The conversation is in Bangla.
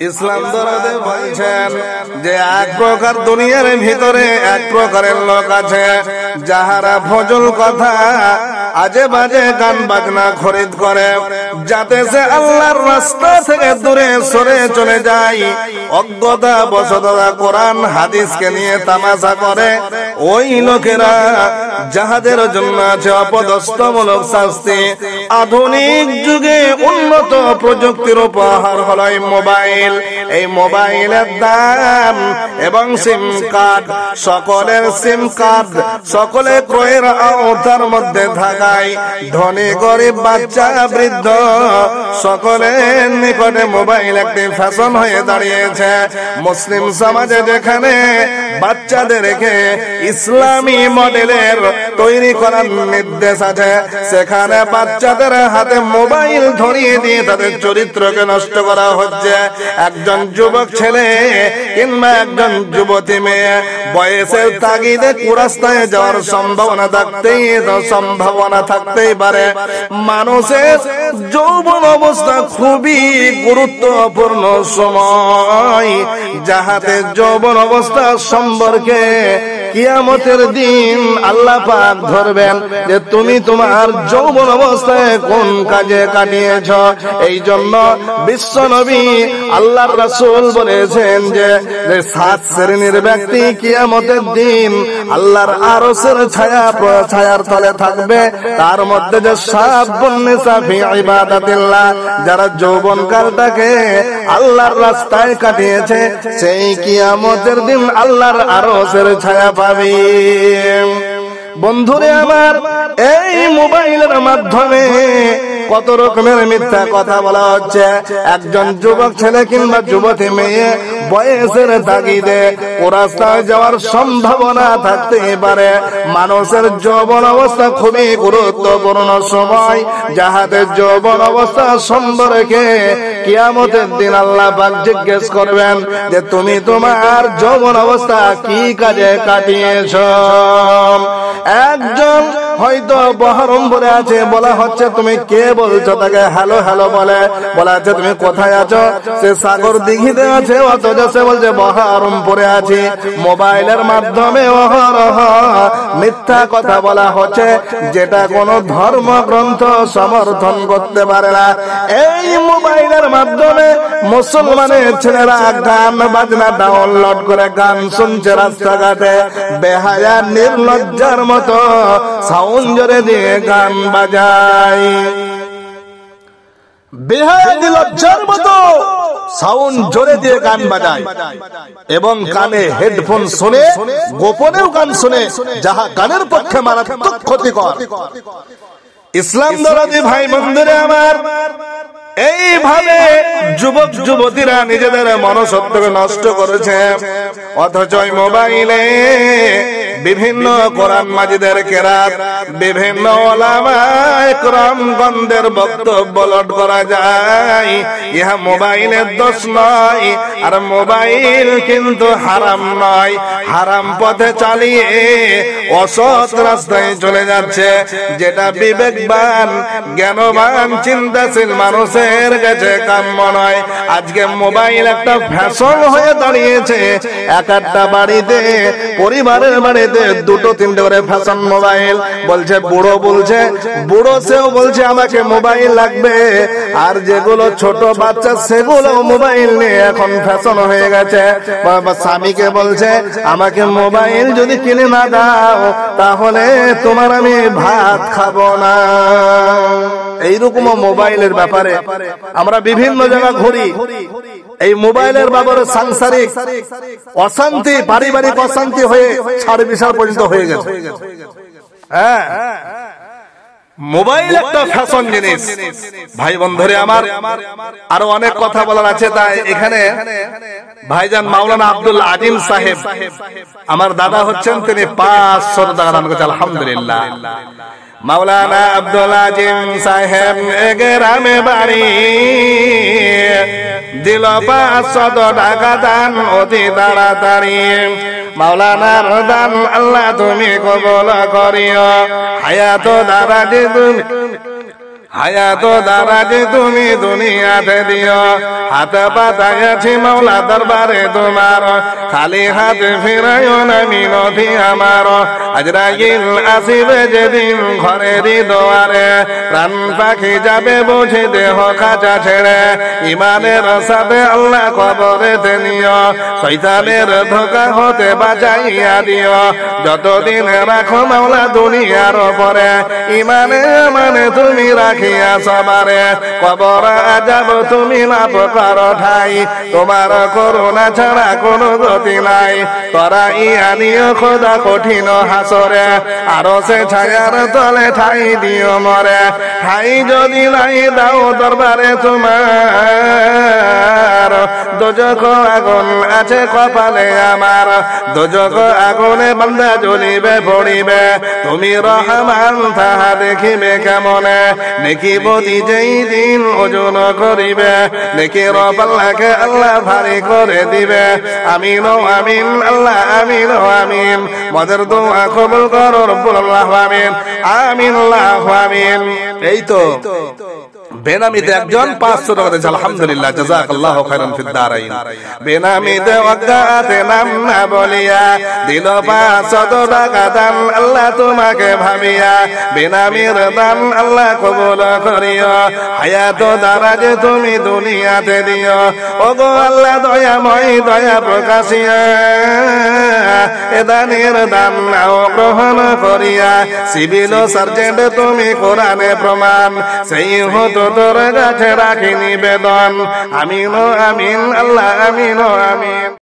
ইসলাম দরদে বলছেন যে এক প্রকার দুনিয়ার ভিতরে এক প্রকারের লোক আছে যাহারা ফজল কথা আজে বাজে গান বাজনা খরিদ করে যাতে সে আল্লাহর রাস্তা থেকে দূরে সরে চলে যায়, অজ্ঞতা বশতঃ কোরআন হাদিসকে নিয়ে তামাশা করে। ওই লোকেরা যাহাদের জন্য আছে অপদস্থমূলক শাস্তি। আধুনিক যুগে উন্নত প্রযুক্তির উপহার হলো এই মোবাইল। এই মোবাইলের দাম এবং সিম কার্ড, সকলের সিম কার্ড সকলে ক্রয়ের আওতার মধ্যে থাকায় ধনী গরিব বাচ্চা বৃদ্ধ সকলের নিকটে মোবাইল একটি ফ্যাশন হয়ে দাঁড়িয়েছে। মুসলিম সমাজে যেখানে বাচ্চাদেরকে ইসলামী মডেলের তৈরি করার নির্দেশ আছে, সেখানে বাচ্চাদের হাতে মোবাইল ধরিয়ে দিয়ে তাদের চরিত্রকে নষ্ট করা হচ্ছে। একজন যুবক ছেলে কিংবা একজন যুবতী মেয়ে বয়সের তাগিদে কুরাস্তায় যাওয়ার সম্ভাবনা থাকতেই পারে। মানুষের যৌবন অবস্থা খুবই গুরুত্বপূর্ণ সময়, যাহাতে যৌবন অবস্থা সম্পর্কে কিয়ামতের দিন আল্লাহ পাক ধরবেন যে তুমি তোমার যৌবন অবস্থায় কোন কাজে কাটিয়েছ। এই জন্য বিশ্ব নবী আল্লাহর রাসূল বলেছেন যে 7 শ্রেণীর ব্যক্তি কিয়ামতের দিন আল্লাহর আরশের ছায়ার তলে থাকবে। তার মধ্যে যে শাবুন নিসা ফি ইবাদাতিল্লাহ, যারা যৌবন কালটাকে আল্লাহর রাস্তায় কাটিয়েছে, সেই কিয়ামতের দিন আল্লাহর আরশের ছায়া পাবে। বন্ধুরে আমার, এই মোবাইলের মাধ্যমে কত রকমের মিথ্যা কথা বলা হচ্ছে। একজন যুবক ছেলে কিংবা যুবতী মেয়ে বয়সের তাগিদে রাস্তায় যাওয়ার সম্ভাবনা থাকতে পারে। মানুষের যৌবন অবস্থা খুবই গুরুত্বপূর্ণ সময়, যাহাতে যৌবন অবস্থা সম্পর্কে কিয়ামতের দিন আল্লাহ পাক জিজ্ঞেস করবেন যে তুমি তোমার যৌবন অবস্থা কি কাজে কাটিয়েছ। একজন হয়তো বহরমপুরে আছে, বলা হচ্ছে তুমি কে বলছো, তাকে হ্যালো হ্যালো বলা আছে তুমি কোথায় আছো, সে সাগর দিঘিতে আছে, অথচ সে বলছে বহরমপুরে আছি। মোবাইলের মাধ্যমে অহরহ মিথ্যা কথা বলা হচ্ছে, যেটা কোনো ধর্মগ্রন্থ সমর্থন করতে পারে না। এই মোবাইলের মাধ্যমে মুসলমানের ছেলেরা গান বাজনা ডাউনলোড করে গান শুনছে রাস্তাঘাটে, বেহায়া নির্লজ্জার মতো সাউন্ড জোরে দিয়ে গান বাজায়, বেহায়া নির্লজ্জার মতো সাউন্ড জোরে দিয়ে গান বাজায় এবং কানে হেডফোন শুনে গোপনেও গান শুনে, যাহা গানের পক্ষে মারাত্মক ক্ষতিকর। ইসলাম দরদি ভাই বন্ধুরা আমার, এইভাবে যুবক যুবতীরা নিজেদের মনসত্বকে নষ্ট করেছে, অথচ মোবাইলে বিভিন্ন কোরআন মাজিদের কেরাত, বিভিন্ন ওলামা ইকরামগণদের বক্তব্য লোড করা যায়। ইহা মোবাইলের দোষ নয়, আর মোবাইল কিন্তু হারাম নয়। হারাম পথে চালিয়ে অসৎ রাস্তায় চলে যাচ্ছে, যেটা বিবেকবান জ্ঞানবান চিন্তাশীল মানুষের কাছে কাম্য নয়। আজকে মোবাইল একটা ফ্যাশন হয়ে দাঁড়িয়েছে। এক একটা বাড়িতে, পরিবারের বাড়িতে 2-3 করে ফ্যাশন মোবাইল। বলছে বুড়ো সেও বলছে আমাকে মোবাইল লাগবে, আর যেগুলো ছোট বাচ্চা সেগুলো মোবাইল নিয়ে এখন ফ্যাশন হয়ে গেছে। স্বামীকে বলছে আমাকে মোবাইল যদি কিনে না দাও তাহলে তোমার আমি ভাত খাবো না। এইরকম মোবাইলের ব্যাপারে আমরা বিভিন্ন জায়গা ঘুরি। এই মোবাইলের ব্যাপারে সাংসারিক অশান্তি, পারিবারিক অশান্তি হয়ে 6 পর্যন্ত হয়ে গেছে। হ্যাঁ, মোবাইল একটা ফ্যাশন জিনিস। ভাই বন্ধুরে আমার, আরো অনেক কথা বলার আছে, তাই এখানে ভাইজান মাওলানা আব্দুল আজিম সাহেব, আমার দাদা হচ্ছেন, তিনি 500 টাকা দান করেছেন, আলহামদুলিল্লাহ। মাওলানা আব্দুল আজিম সাহেব গ্রামে বাড়ি, দিল 500 টাকা দান অতি তাড়াতাড়ি। মাওলানার দান আল্লাহ তুমি কবুল করিও, হায়াত দারাজে তুমি হায়াত দারাজ তুমি দুনিয়াতে দিও, হাত পাতাইয়াছি মাওলা দরবারে তোমার, খালি হাত ফিরাইও না মিনতি আমার। আজরাইল আসিবে যেদিন ঘরের দোয়ারে, প্রাণ পাখি যাবে বুঝে দেহ খাঁচা ছেড়ে, ইমানের সাথে আল্লাহ কবরেতে নিও, শয়তানের ধোঁকা হতে বাঁচাইয়া দিও। যতদিন রাখো মাওলা দুনিয়ার উপরে, ইমানে মানে তুমি রাখিয়া সবারে, কবর আযাব তুমি মাফ করো ঠাই, তোমার করুণা ছাড়া কোনো গতি নাই। তোরা ইয়া নিও খোদা কঠিন হাসরে, আরো সে ছায়ার তলে ঠাই দিও মরে। ঠাই যদি নাই দাও দরবারে তোমার, দোজখ আগুন আছে কপালে আমার, দোজখ আগুনে বান্দা জ্বলিবে পড়িবে, তুমি রহমান তাহা দেখিবে কেমনে। নেকি বদি যেই দিন ওজন করিবে, নেকির পাল্লাকে আল্লাহ ভারী করে দিবে। আমিন ও আমিন আল্লাহ আমিন ও আমিন, মদের দোয়া কবুল করো রব্বুল আলামিন, আমিন আল্লাহু আমিন। এই তো বেনামিতে একজন 500 টাকা দিয়েছে, আলহামদুলিল্লাহ, জাযাকাল্লাহু খাইরান ফিদ দারাইন। বেনামিতে ওয়াক্কাতে নাম না বলিয়া দিল 500 টাকা দান, আল্লাহ তোমাকে ভাবিয়া বেনামির দান আল্লাহ কবুল করিও। হায়াত দারাজ তুমি দুনিয়াতে দিও, ওগো আল্লাহ দয়াময় দয়া প্রকাশিয়া, এ দানের দান নাও গ্রহণ করিয়া। সিভিল সার্জেন্ট তুমি কোরআনে প্রমাণ, সেই হতো তোর কাছে রাখি নিবেদন। আমিন ও আমিন আল্লাহ আমিন ও আমিন।